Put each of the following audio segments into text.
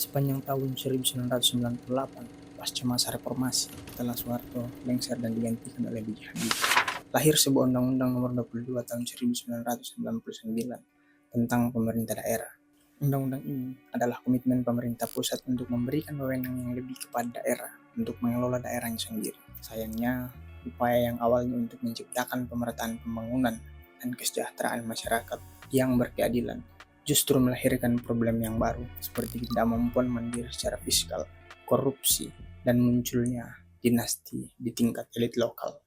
Sepanjang tahun 1998, pasca masa reformasi, setelah Soeharto lengser dan digantikan oleh B.J. Habibie, lahir sebuah Undang-Undang Nomor 22 Tahun 1999 tentang pemerintah daerah. Undang-undang ini adalah komitmen pemerintah pusat untuk memberikan wewenang yang lebih kepada daerah untuk mengelola daerahnya sendiri. Sayangnya, upaya yang awalnya untuk menciptakan pemerataan pembangunan dan kesejahteraan masyarakat yang berkeadilan justru melahirkan problem yang baru seperti ketidakmampuan mandiri secara fiskal, korupsi, dan munculnya dinasti di tingkat elit lokal.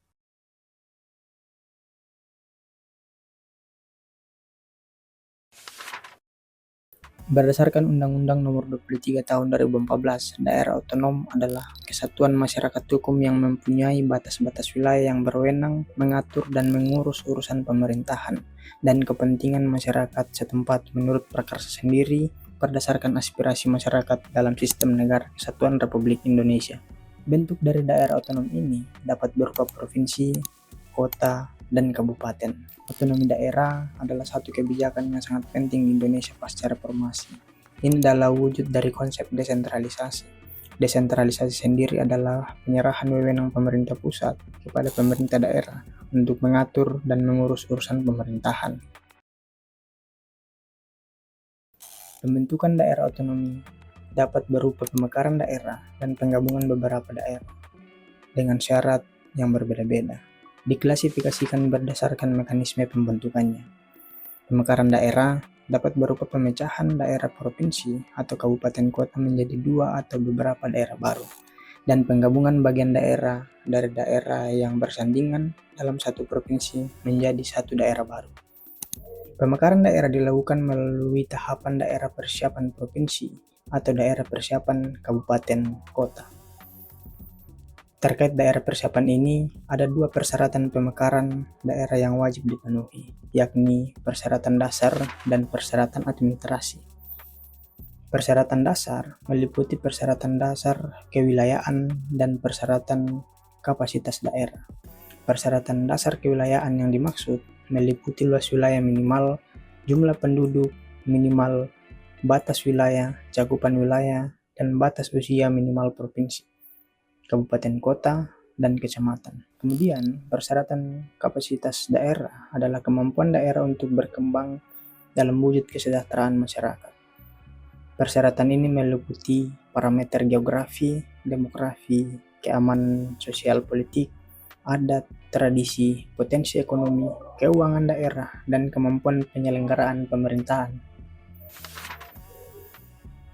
Berdasarkan Undang-Undang Nomor 23 Tahun 2014, daerah otonom adalah kesatuan masyarakat hukum yang mempunyai batas-batas wilayah yang berwenang mengatur dan mengurus urusan pemerintahan dan kepentingan masyarakat setempat menurut prakarsa sendiri berdasarkan aspirasi masyarakat dalam sistem negara kesatuan Republik Indonesia. Bentuk dari daerah otonom ini dapat berupa provinsi, kota, dan kabupaten. Otonomi daerah adalah satu kebijakan yang sangat penting di Indonesia pasca reformasi. Ini adalah wujud dari konsep desentralisasi. Desentralisasi sendiri adalah penyerahan wewenang pemerintah pusat kepada pemerintah daerah untuk mengatur dan mengurus urusan pemerintahan. Pembentukan daerah otonomi dapat berupa pemekaran daerah dan penggabungan beberapa daerah dengan syarat yang berbeda-beda. Diklasifikasikan berdasarkan mekanisme pembentukannya. Pemekaran daerah dapat berupa pemecahan daerah provinsi atau kabupaten kota menjadi dua atau beberapa daerah baru, dan penggabungan bagian daerah dari daerah yang bersandingan dalam satu provinsi menjadi satu daerah baru. Pemekaran daerah dilakukan melalui tahapan daerah persiapan provinsi atau daerah persiapan kabupaten kota. Terkait daerah persiapan ini, ada dua persyaratan pemekaran daerah yang wajib dipenuhi, yakni persyaratan dasar dan persyaratan administrasi. Persyaratan dasar meliputi persyaratan dasar kewilayahan dan persyaratan kapasitas daerah. Persyaratan dasar kewilayahan yang dimaksud meliputi luas wilayah minimal, jumlah penduduk minimal, batas wilayah, cakupan wilayah, dan batas usia minimal provinsi, kabupaten kota, dan kecamatan. Kemudian, persyaratan kapasitas daerah adalah kemampuan daerah untuk berkembang dalam wujud kesejahteraan masyarakat. Persyaratan ini meliputi parameter geografi, demografi, keamanan sosial politik, adat, tradisi, potensi ekonomi, keuangan daerah, dan kemampuan penyelenggaraan pemerintahan.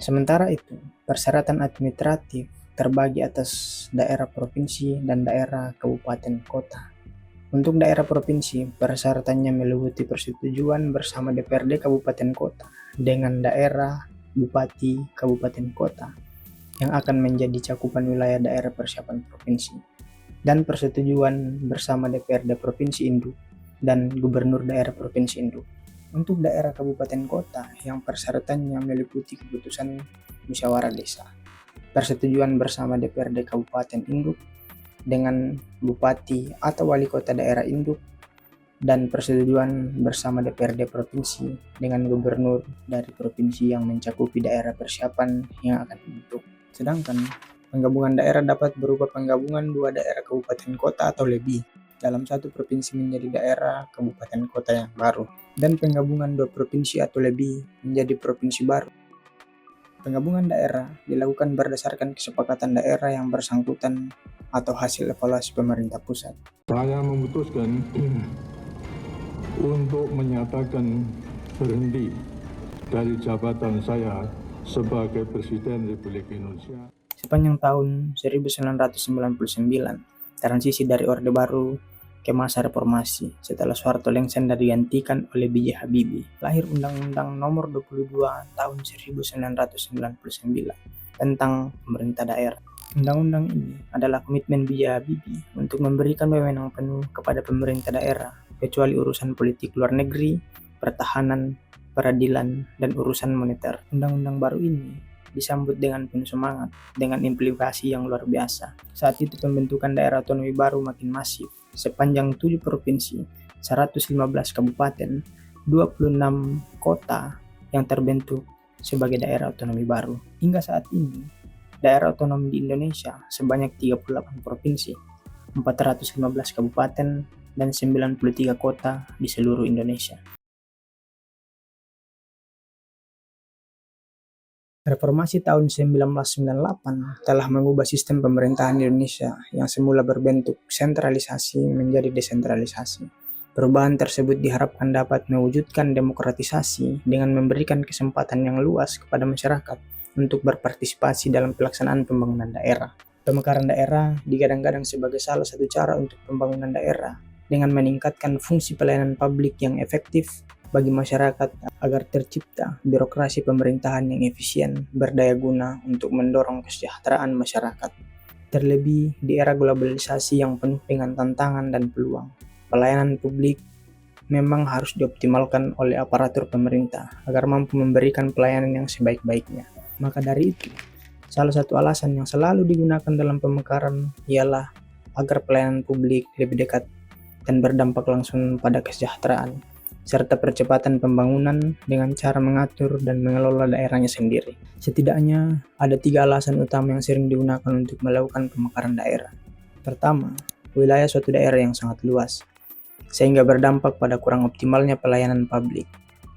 Sementara itu, persyaratan administratif terbagi atas daerah provinsi dan daerah kabupaten kota. Untuk daerah provinsi, persyaratannya meliputi persetujuan bersama DPRD kabupaten kota dengan daerah bupati kabupaten kota yang akan menjadi cakupan wilayah daerah persiapan provinsi, dan persetujuan bersama DPRD provinsi induk dan gubernur daerah provinsi induk. Untuk daerah kabupaten kota yang persyaratannya meliputi keputusan musyawarah desa, persetujuan bersama DPRD kabupaten induk dengan bupati atau wali kota daerah induk, dan persetujuan bersama DPRD provinsi dengan gubernur dari provinsi yang mencakupi daerah persiapan yang akan dibentuk. Sedangkan penggabungan daerah dapat berupa penggabungan dua daerah kabupaten kota atau lebih dalam satu provinsi menjadi daerah kabupaten kota yang baru, dan penggabungan dua provinsi atau lebih menjadi provinsi baru. Penggabungan daerah dilakukan berdasarkan kesepakatan daerah yang bersangkutan atau hasil evaluasi pemerintah pusat. Saya memutuskan untuk menyatakan berhenti dari jabatan saya sebagai Presiden Republik Indonesia. Sepanjang tahun 1999, transisi dari Orde Baru ke masa reformasi setelah Soeharto lengser dan digantikan oleh B.J. Habibie, lahir Undang-Undang Nomor 22 Tahun 1999 tentang pemerintah daerah. Undang-undang ini adalah komitmen B.J. Habibie untuk memberikan wewenang penuh kepada pemerintah daerah, kecuali urusan politik luar negeri, pertahanan, peradilan, dan urusan moneter. Undang-undang baru ini disambut dengan penuh semangat, dengan implikasi yang luar biasa. Saat itu pembentukan daerah otonomi baru makin masif. Sepanjang 7 provinsi, 115 kabupaten, 26 kota yang terbentuk sebagai daerah otonomi baru. Hingga saat ini, daerah otonomi di Indonesia sebanyak 38 provinsi, 415 kabupaten, dan 93 kota di seluruh Indonesia. Reformasi tahun 1998 telah mengubah sistem pemerintahan Indonesia yang semula berbentuk sentralisasi menjadi desentralisasi. Perubahan tersebut diharapkan dapat mewujudkan demokratisasi dengan memberikan kesempatan yang luas kepada masyarakat untuk berpartisipasi dalam pelaksanaan pembangunan daerah. Pemekaran daerah digadang-gadang sebagai salah satu cara untuk pembangunan daerah dengan meningkatkan fungsi pelayanan publik yang efektif bagi masyarakat agar tercipta birokrasi pemerintahan yang efisien, berdaya guna untuk mendorong kesejahteraan masyarakat. Terlebih di era globalisasi yang penuh dengan tantangan dan peluang, pelayanan publik memang harus dioptimalkan oleh aparatur pemerintah agar mampu memberikan pelayanan yang sebaik-baiknya. Maka dari itu, salah satu alasan yang selalu digunakan dalam pemekaran ialah agar pelayanan publik lebih dekat dan berdampak langsung pada kesejahteraan serta percepatan pembangunan dengan cara mengatur dan mengelola daerahnya sendiri. Setidaknya ada 3 alasan utama yang sering digunakan untuk melakukan pemekaran daerah. Pertama, wilayah suatu daerah yang sangat luas, sehingga berdampak pada kurang optimalnya pelayanan publik.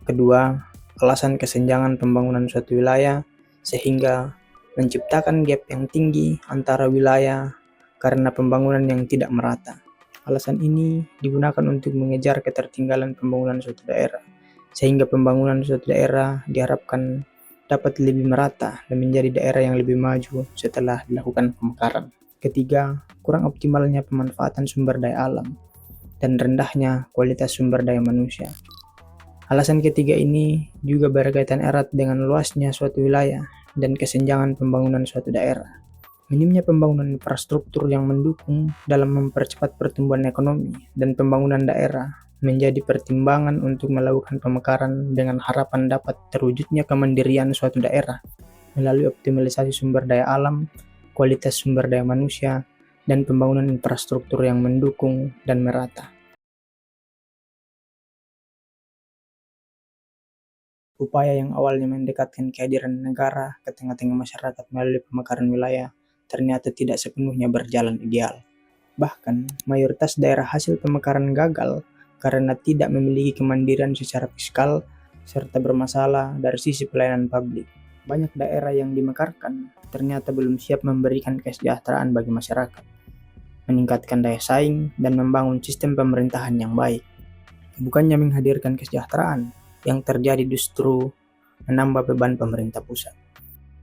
Kedua, alasan kesenjangan pembangunan suatu wilayah, sehingga menciptakan gap yang tinggi antara wilayah karena pembangunan yang tidak merata. Alasan ini digunakan untuk mengejar ketertinggalan pembangunan suatu daerah, sehingga pembangunan suatu daerah diharapkan dapat lebih merata dan menjadi daerah yang lebih maju setelah dilakukan pemekaran. Ketiga, kurang optimalnya pemanfaatan sumber daya alam dan rendahnya kualitas sumber daya manusia. Alasan ketiga ini juga berkaitan erat dengan luasnya suatu wilayah dan kesenjangan pembangunan suatu daerah. Minimnya pembangunan infrastruktur yang mendukung dalam mempercepat pertumbuhan ekonomi dan pembangunan daerah menjadi pertimbangan untuk melakukan pemekaran dengan harapan dapat terwujudnya kemandirian suatu daerah melalui optimalisasi sumber daya alam, kualitas sumber daya manusia, dan pembangunan infrastruktur yang mendukung dan merata. Upaya yang awalnya mendekatkan kehadiran negara ke tengah-tengah masyarakat melalui pemekaran wilayah ternyata tidak sepenuhnya berjalan ideal. Bahkan, mayoritas daerah hasil pemekaran gagal karena tidak memiliki kemandirian secara fiskal serta bermasalah dari sisi pelayanan publik. Banyak daerah yang dimekarkan ternyata belum siap memberikan kesejahteraan bagi masyarakat, meningkatkan daya saing, dan membangun sistem pemerintahan yang baik. Bukannya menghadirkan kesejahteraan, yang terjadi justru menambah beban pemerintah pusat.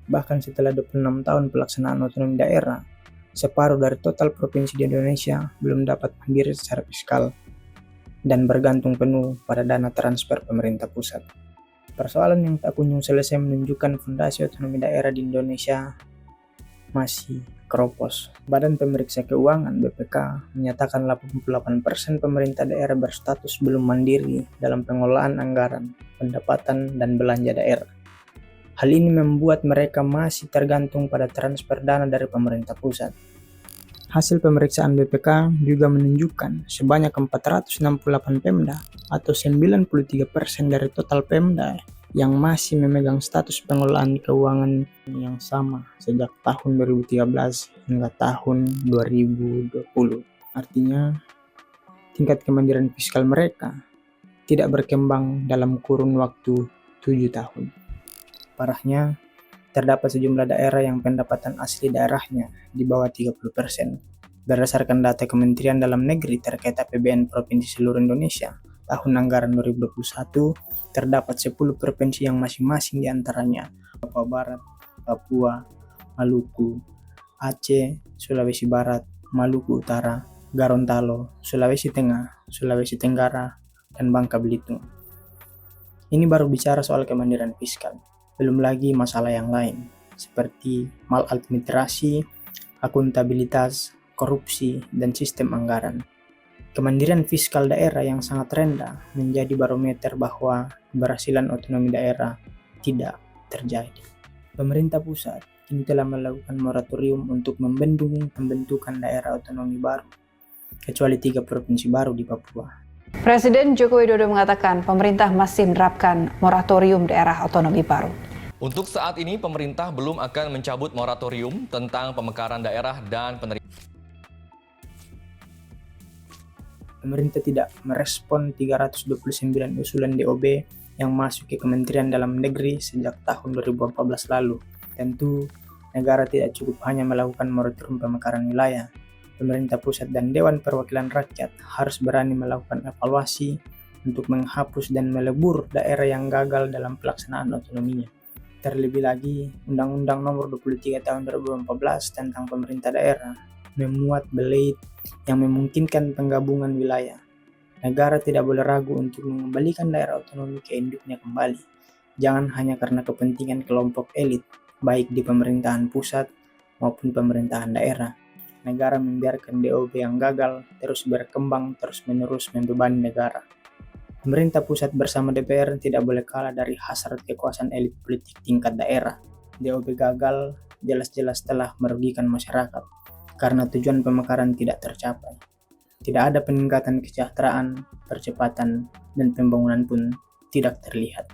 Bahkan setelah 26 tahun pelaksanaan otonomi daerah, separuh dari total provinsi di Indonesia belum dapat mandiri secara fiskal dan bergantung penuh pada dana transfer pemerintah pusat. Persoalan yang tak kunjung selesai menunjukkan fondasi otonomi daerah di Indonesia masih keropos. Badan Pemeriksa Keuangan (BPK) menyatakan 88% pemerintah daerah berstatus belum mandiri dalam pengelolaan anggaran, pendapatan, dan belanja daerah. Hal ini membuat mereka masih tergantung pada transfer dana dari pemerintah pusat. Hasil pemeriksaan BPK juga menunjukkan sebanyak 468 Pemda atau 93% dari total Pemda yang masih memegang status pengelolaan keuangan yang sama sejak tahun 2013 hingga tahun 2020. Artinya, tingkat kemandirian fiskal mereka tidak berkembang dalam kurun waktu 7 tahun. Parahnya, terdapat sejumlah daerah yang pendapatan asli daerahnya di bawah 30%. Berdasarkan data Kementerian Dalam Negeri terkait APBN Provinsi seluruh Indonesia, tahun anggaran 2021, terdapat 10 provinsi yang masing-masing diantaranya Papua Barat, Papua, Maluku, Aceh, Sulawesi Barat, Maluku Utara, Gorontalo, Sulawesi Tengah, Sulawesi Tenggara, dan Bangka Belitung. Ini baru bicara soal kemandirian fiskal. Belum lagi masalah yang lain, seperti maladministrasi, akuntabilitas, korupsi, dan sistem anggaran. Kemandirian fiskal daerah yang sangat rendah menjadi barometer bahwa keberhasilan otonomi daerah tidak terjadi. Pemerintah pusat kini telah melakukan moratorium untuk membendung pembentukan daerah otonomi baru, kecuali 3 provinsi baru di Papua. Presiden Joko Widodo mengatakan pemerintah masih menerapkan moratorium daerah otonomi baru. Untuk saat ini, pemerintah belum akan mencabut moratorium tentang pemekaran daerah dan penerimaan. Pemerintah tidak merespon 329 usulan DOB yang masuk ke Kementerian Dalam Negeri sejak tahun 2014 lalu. Tentu, negara tidak cukup hanya melakukan moratorium pemekaran wilayah. Pemerintah pusat dan Dewan Perwakilan Rakyat harus berani melakukan evaluasi untuk menghapus dan melebur daerah yang gagal dalam pelaksanaan otonominya. Terlebih lagi, Undang-Undang Nomor 23 Tahun 2014 tentang pemerintah daerah memuat belit yang memungkinkan penggabungan wilayah. Negara tidak boleh ragu untuk mengembalikan daerah otonomi ke induknya kembali. Jangan hanya karena kepentingan kelompok elit, baik di pemerintahan pusat maupun pemerintahan daerah. Negara membiarkan DOB yang gagal terus berkembang terus-menerus membebani negara. Pemerintah pusat bersama DPR tidak boleh kalah dari hasrat kekuasaan elit politik tingkat daerah. DOB gagal jelas-jelas telah merugikan masyarakat karena tujuan pemekaran tidak tercapai. Tidak ada peningkatan kesejahteraan, percepatan, dan pembangunan pun tidak terlihat.